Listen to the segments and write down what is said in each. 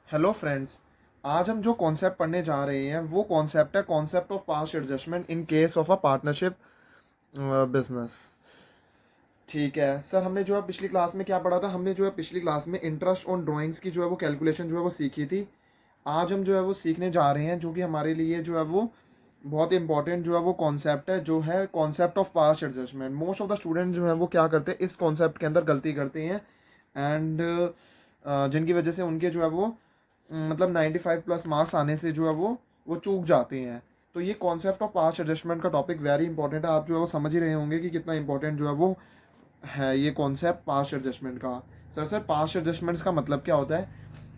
Hello friends. आज हम जो कॉन्सेप्ट पढ़ने जा रहे हैं वो कॉन्सेप्ट है concept of past adjustment in case of a partnership business. ठीक है सर, हमने जो है पिछली क्लास में क्या पढ़ा था, हमने जो है पिछली क्लास में इंटरेस्ट ऑन ड्राइंग्स की जो है वो कैलकुलेशन जो है वो सीखी थी। आज हम जो है वो सीखने जा रहे हैं जो कि हमारे लिए जो है वो बहुत इंपॉर्टेंट जो है वो कॉन्सेप्ट है, जो है concept of past adjustment. Most of the student जो है वो क्या करते हैं, इस कॉन्सेप्ट के अंदर गलती करते हैं एंड जिनकी वजह से उनके जो है वो मतलब 95 प्लस मार्क्स आने से जो है वो चूक जाते हैं। तो ये कॉन्सेप्ट ऑफ पास्ट एडजस्टमेंट का टॉपिक वेरी इंपॉर्टेंट है। आप जो है वो समझ ही रहे होंगे कि कितना इंपॉर्टेंट जो है वो है ये कॉन्सेप्ट पास्ट एडजस्टमेंट का। सर पास्ट एडजस्टमेंट्स का मतलब क्या होता है?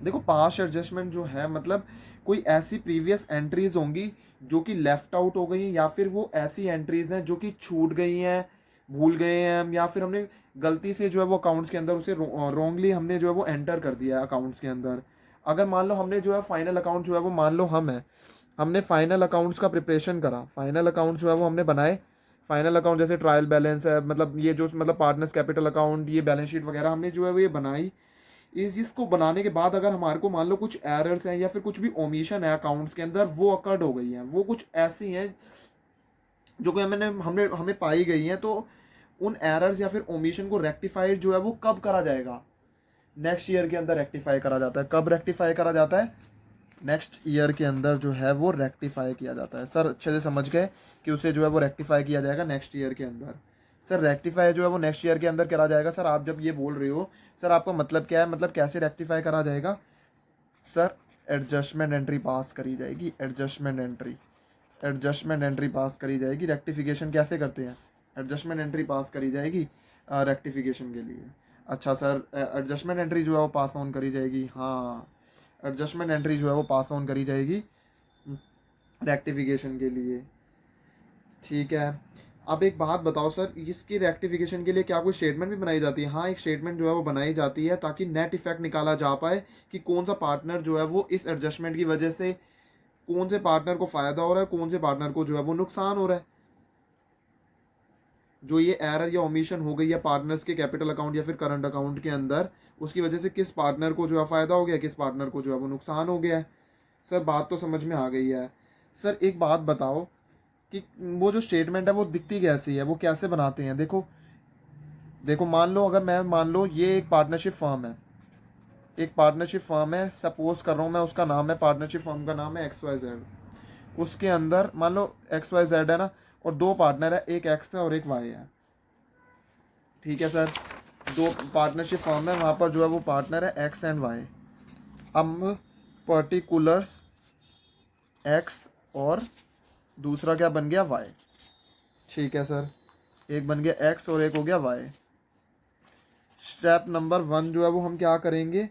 देखो, पास्ट एडजस्टमेंट जो है मतलब कोई ऐसी प्रीवियस एंट्रीज होंगी जो कि लेफ्ट आउट हो गई हैं, या फिर वो ऐसी एंट्रीज हैं जो कि छूट गई हैं, भूल गए हैं हम, या फिर हमने गलती से जो है वो अकाउंट्स के अंदर उसे रॉन्गली हमने जो है वो एंटर कर दिया है अकाउंट्स के अंदर। अगर मान लो हमने जो है फाइनल अकाउंट जो है वो मान लो हमने फाइनल अकाउंट्स का प्रिपरेशन करा, फाइनल अकाउंट जो है वो हमने बनाए। फाइनल अकाउंट जैसे ट्रायल बैलेंस है, मतलब ये जो मतलब पार्टनर्स कैपिटल अकाउंट, ये बैलेंस शीट वगैरह हमने जो है वो ये बनाई। इस चीज़ बनाने के बाद अगर हमारे को मान लो कुछ एरर्स हैं या फिर कुछ भी ओमिशन है अकाउंट्स के अंदर, वो अकर्ड हो गई हैं, वो कुछ ऐसी हैं जो कि हमने हमने हमें पाई गई हैं, तो उन एरर्स या फिर ओमिशन को रेक्टिफाइड जो है वो कब करा जाएगा? नेक्स्ट ईयर के अंदर रेक्टिफाई करा जाता है। कब रेक्टिफाई करा जाता है? नेक्स्ट ईयर के अंदर जो है वो रेक्टिफाई किया जाता है। सर अच्छे से समझ गए कि उसे जो है वो रेक्टिफाई किया जाएगा नेक्स्ट ईयर के अंदर। सर रेक्टिफाई जो है वो नेक्स्ट ईयर के अंदर करा जाएगा। सर आप जब ये बोल रहे हो, सर आपका मतलब क्या है, मतलब कैसे रेक्टिफाई करा जाएगा? सर एडजस्टमेंट एंट्री पास करी जाएगी, एडजस्टमेंट एंट्री पास करी जाएगी। रेक्टिफिकेशन कैसे करते हैं? एडजस्टमेंट एंट्री पास करी जाएगी रेक्टिफिकेशन के लिए। अच्छा सर, एडजस्टमेंट एंट्री जो है वो पास ऑन करी जाएगी। हाँ, एडजस्टमेंट एंट्री जो है वो पास ऑन करी जाएगी रेक्टिफिकेशन के लिए। ठीक है, अब एक बात बताओ सर, इसकी रेक्टिफिकेशन के लिए क्या कोई स्टेटमेंट भी बनाई जाती है? हाँ, एक स्टेटमेंट जो है वो बनाई जाती है ताकि नेट इफेक्ट निकाला जा पाए कि कौन सा पार्टनर जो है वो इस एडजस्टमेंट की वजह से कौन से पार्टनर को फायदा हो रहा है, कौन से पार्टनर को जो है वो नुकसान हो रहा है। जो ये एरर या ओमिशन हो गई है पार्टनर्स के कैपिटल अकाउंट या फिर करंट अकाउंट के अंदर, उसकी वजह से किस पार्टनर को जो है फायदा हो गया, किस पार्टनर को जो है वो नुकसान हो गया है। सर बात तो समझ में आ गई है। सर एक बात बताओ कि वो जो स्टेटमेंट है वो दिखती कैसी है, वो कैसे बनाते हैं? देखो देखो, मान लो अगर मैं मान लो ये एक पार्टनरशिप फर्म है, एक पार्टनरशिप फर्म है, सपोज कर रहा हूँ मैं, उसका नाम है, पार्टनरशिप फर्म का नाम है XYZ। उसके अंदर मान लो XYZ है ना, और दो पार्टनर है, एक एक्स है और एक वाई है। ठीक है सर, दो पार्टनरशिप फर्म है, वहाँ पर जो है वो पार्टनर है एक्स एंड वाई। अब पर्टिकुलर्स एक्स और दूसरा क्या बन गया, वाई। ठीक है सर, एक बन गया एक्स और एक हो गया वाई। स्टेप नंबर 1 जो है वो हम क्या करेंगे,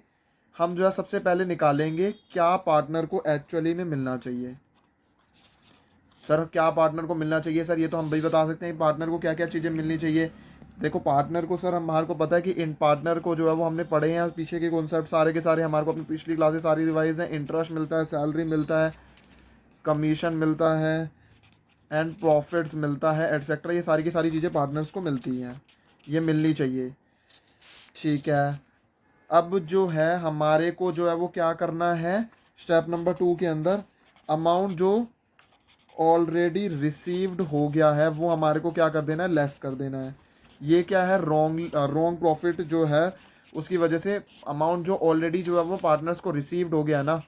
हम जो है सबसे पहले निकालेंगे क्या पार्टनर को एक्चुअली में मिलना चाहिए। सर क्या पार्टनर को मिलना चाहिए? सर ये तो हम भी बता सकते हैं पार्टनर को क्या क्या चीज़ें मिलनी चाहिए। देखो पार्टनर को सर हमारे को पता है कि इन पार्टनर को जो है वो हमने पढ़े हैं, पीछे के कॉन्सेप्ट सारे के सारे हमारे को अपनी पिछली क्लासेस सारी रिवाइज हैं। इंटरेस्ट मिलता है, सैलरी मिलता है, कमीशन मिलता है एंड प्रॉफिट्स मिलता है, एटसेट्रा। ये सारी की सारी चीज़ें पार्टनर्स को मिलती हैं, ये मिलनी चाहिए। ठीक है, अब जो है हमारे को जो है वो क्या करना है, स्टेप नंबर 2 के अंदर अमाउंट जो ऑलरेडी रिसीव्ड हो गया है वो हमारे को क्या कर देना है, लेस कर देना है। ये क्या है, रॉन्ग प्रॉफिट जो है उसकी वजह से अमाउंट जो ऑलरेडी जो है वो पार्टनर्स को रिसीव्ड हो गया ना,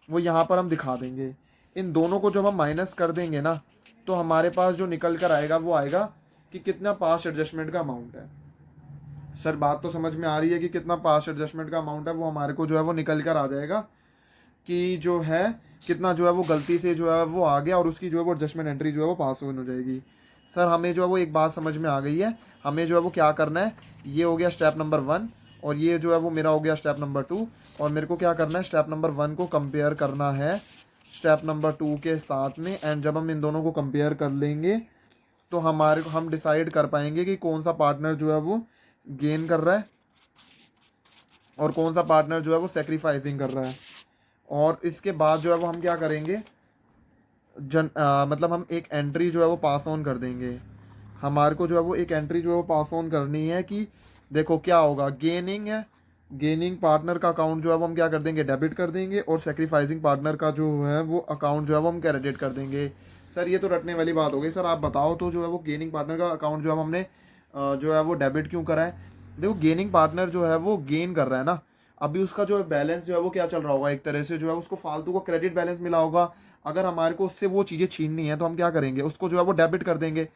वो यहाँ पर हम दिखा देंगे। इन दोनों को जब हम माइनस कर देंगे ना, तो हमारे पास जो निकल कर आएगा वो आएगा कि कितना पास्ट एडजस्टमेंट का अमाउंट है। सर बात तो समझ में आ रही है कि कितना पास्ट एडजस्टमेंट का अमाउंट है, वो हमारे को जो है वो निकल कर आ जाएगा कि जो है कितना जो है वो गलती से जो है वो आ गया, और उसकी जो है वो एडजस्टमेंट एंट्री जो है वो पास ऑन हो जाएगी। सर हमें जो है वो एक बात समझ में आ गई है, हमें जो है वो क्या करना है, ये हो गया स्टेप नंबर 1 और ये जो है वो मेरा हो गया स्टेप नंबर 2। और मेरे को क्या करना है, स्टेप नंबर 1 को कंपेयर करना है स्टेप नंबर 2 के साथ में। एंड जब हम इन दोनों को कंपेयर कर लेंगे तो हमारे को हम डिसाइड कर पाएंगे कि कौन सा पार्टनर जो है वो गेन कर रहा है और कौन सा पार्टनर जो है वो सेक्रीफाइसिंग कर रहा है। और इसके बाद जो है वो हम क्या करेंगे, मतलब हम एक एंट्री जो है वो पास ऑन कर देंगे। हमारे को जो है वो एक एंट्री जो है वो पास ऑन करनी है कि देखो क्या होगा, गेनिंग है गेनिंग पार्टनर का अकाउंट जो है वो हम क्या कर देंगे, डेबिट कर देंगे, और सेक्रीफाइसिंग पार्टनर का जो है वो अकाउंट जो है वो हम क्रेडिट कर देंगे। सर ये तो रटने वाली बात हो गई। सर आप बताओ तो जो है वो गेनिंग पार्टनर का अकाउंट जो है हमने जो है वो डेबिट क्यों करा है? देखो गेनिंग पार्टनर जो है वो गेन कर रहा है ना, अभी उसका जो है बैलेंस जो है वो क्या चल रहा होगा, एक तरह से जो है उसको फालतू को क्रेडिट बैलेंस मिला होगा। अगर हमारे को उससे वो चीज़ें छीननी है तो हम क्या करेंगे, उसको जो है वो डेबिट कर देंगे।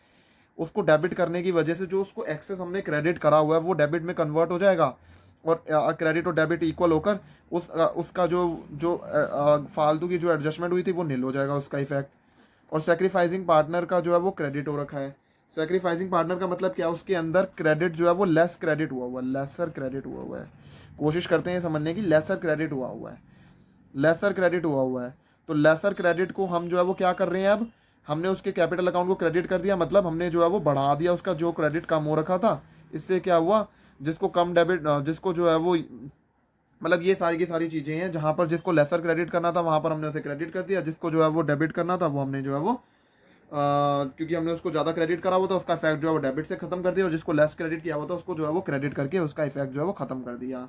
उसको डेबिट करने की वजह से जो उसको एक्सेस हमने क्रेडिट करा हुआ है वो डेबिट में कन्वर्ट हो जाएगा, और क्रेडिट और डेबिट इक्वल होकर उसका जो जो फालतू की जो एडजस्टमेंट हुई थी वो नील हो जाएगा उसका इफेक्ट। और सेक्रीफाइसिंग पार्टनर का जो है वो क्रेडिट हो रखा है। सेक्रीफाइसिंग पार्टनर का मतलब क्या है, उसके अंदर क्रेडिट जो है वो लेस क्रेडिट हुआ हुआ है, लेसर क्रेडिट हुआ हुआ है। कोशिश करते हैं समझने की, लेसर क्रेडिट हुआ हुआ है, लेसर क्रेडिट हुआ हुआ है। तो लेसर क्रेडिट को हम जो है वो क्या कर रहे हैं, अब हमने उसके कैपिटल अकाउंट को क्रेडिट कर दिया, मतलब हमने जो है वो बढ़ा दिया उसका जो क्रेडिट कम हो रखा था। इससे क्या हुआ, जिसको कम डेबिट जिसको जो है वो मतलब ये सारी की सारी चीज़ें हैं, जहाँ पर जिसको लेसर क्रेडिट करना था वहाँ पर हमने उसे क्रेडिट कर दिया, जिसको जो है वो डेबिट करना था वो हमने जो है वो क्योंकि हमने उसको ज़्यादा क्रेडिट करा हुआ था उसका इफेक्ट जो है वो डेबिट से खत्म कर दिया, और जिसको लेस क्रेडिट किया हुआ था उसको जो है वो क्रेडिट करके उसका इफेक्ट जो है वो खत्म कर दिया।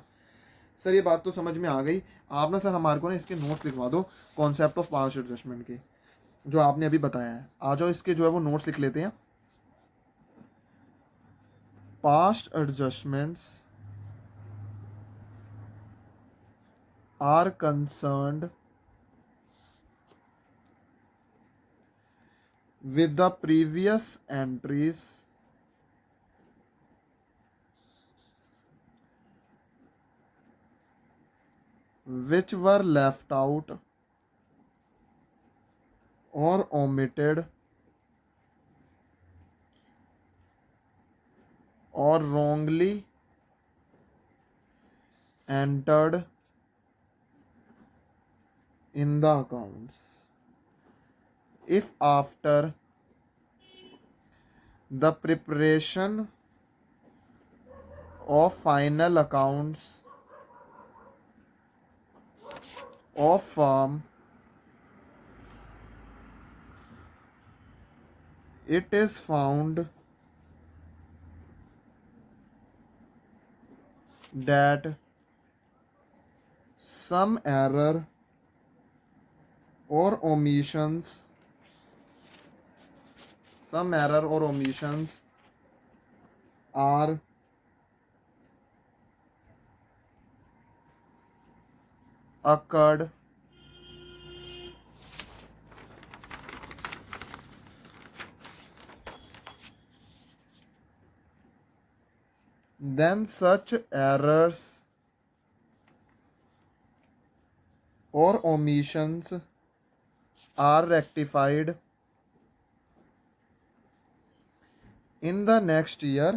सर ये बात तो समझ में आ गई। आप ना सर हमारे को ना इसके नोट्स लिखवा दो कॉन्सेप्ट ऑफ पास्ट एडजस्टमेंट के, जो आपने अभी बताया है। आ जाओ इसके जो है वो नोट्स लिख लेते हैं। Past adjustments are concerned with the previous entries which were left out or omitted or wrongly entered in the accounts. If after the preparation of final accounts of firm it is found that some error or omissions are occurred then such errors or omissions are rectified in the next year।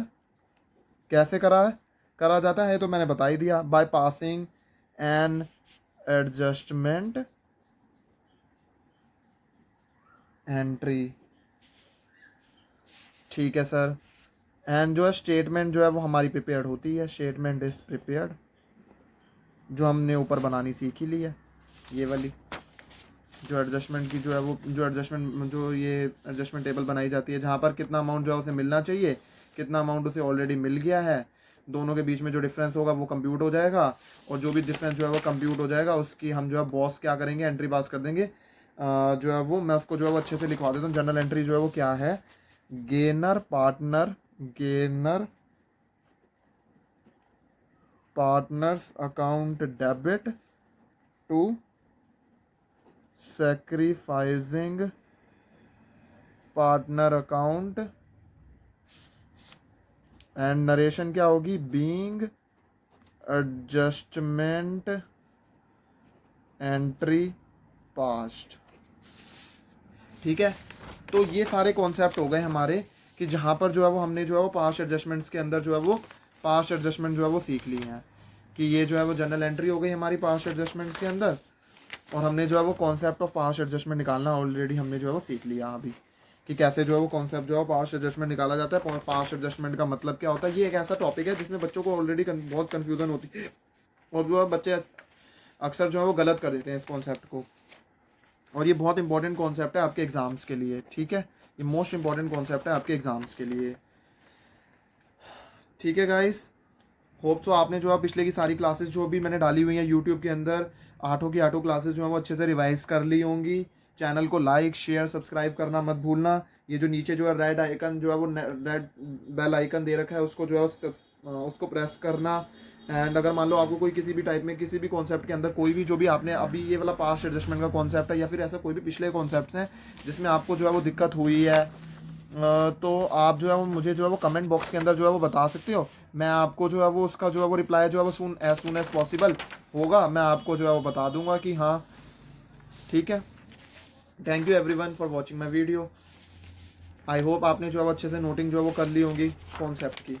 कैसे करा जाता है तो मैंने बता ही दिया, by passing an adjustment entry. ठीक है सर। एंड जो है स्टेटमेंट जो है वो हमारी प्रिपेयर्ड होती है, स्टेटमेंट इज प्रिपेयर्ड, जो हमने ऊपर बनानी सीख ही ली है, ये वाली जो एडजस्टमेंट की जो है वो जो ये एडजस्टमेंट टेबल बनाई जाती है, जहाँ पर कितना अमाउंट जो है उसे मिलना चाहिए, कितना अमाउंट उसे ऑलरेडी मिल गया है, दोनों के बीच में जो डिफरेंस होगा वो कंप्यूट हो जाएगा, और जो भी डिफरेंस जो है वो कंप्यूट हो जाएगा उसकी हम जो है बॉस क्या करेंगे, एंट्री पास कर देंगे। जो है वो मैं उसको जो है वो अच्छे से लिखवा देता हूँ। जनरल एंट्री जो है वो क्या है, gainer partners account debit to sacrificing partner account, and narration क्या होगी, बीइंग एडजस्टमेंट एंट्री पास्ट। ठीक है, तो ये सारे कॉन्सेप्ट हो गए हमारे कि जहाँ पर जो है वो हमने जो है वो पास्ट एडजस्टमेंट्स के अंदर जो है वो पास्ट एडजस्टमेंट जो है वो सीख ली हैं, कि ये जो है वो जनरल एंट्री हो गई हमारी पास्ट एडजस्टमेंट्स के अंदर, और हमने जो है वो कॉन्सेप्ट ऑफ पास्ट एडजस्टमेंट निकालना ऑलरेडी हमने जो है वो सीख लिया अभी, कि कैसे जो है वो कॉन्सेप्ट जो है पास्ट एडजस्टमेंट निकाला जाता है, पास्ट एडजस्टमेंट का मतलब क्या होता है। ये एक ऐसा टॉपिक है जिसमें बच्चों को ऑलरेडी बहुत कन्फ्यूजन होती है, और जो है बच्चे अक्सर जो है वो गलत कर देते हैं इस कॉन्सेप्ट को, और ये बहुत इंपॉर्टेंट कॉन्सेप्ट है आपके एग्जाम्स के लिए। ठीक है, ये मोस्ट इंपॉर्टेंट कॉन्सेप्ट है आपके एग्जाम्स के लिए। ठीक है गाइस, होप सो आपने जो है पिछले की सारी क्लासेस जो भी मैंने डाली हुई हैं यूट्यूब के अंदर, आठों की आठों क्लासेस जो है वो अच्छे से रिवाइज कर ली होंगी। चैनल को लाइक शेयर सब्सक्राइब करना मत भूलना। ये जो नीचे जो है रेड आइकन जो है वो रेड बेल आइकन दे रखा है, उसको जो है उसको प्रेस करना। एंड अगर मान लो आपको कोई किसी भी टाइप में किसी भी कॉन्सेप्ट के अंदर कोई भी जो भी आपने अभी ये वाला पास्ट एडजस्टमेंट का कॉन्सेप्ट है या फिर ऐसा कोई भी पिछले कॉन्सेप्ट हैं जिसमें आपको जो है वो दिक्कत हुई है, तो आप जो है वो मुझे जो है वो कमेंट बॉक्स के अंदर जो है वो बता सकते हो। मैं आपको जो है वो उसका जो है वो रिप्लाई जो है वो सून एज पॉसिबल होगा, मैं आपको जो है वो बता दूंगा कि हाँ ठीक है। Thank you everyone for watching my video. I hope आपने जो है वो अच्छे से नोटिंग जो है वो कर ली होंगी कॉन्सेप्ट की।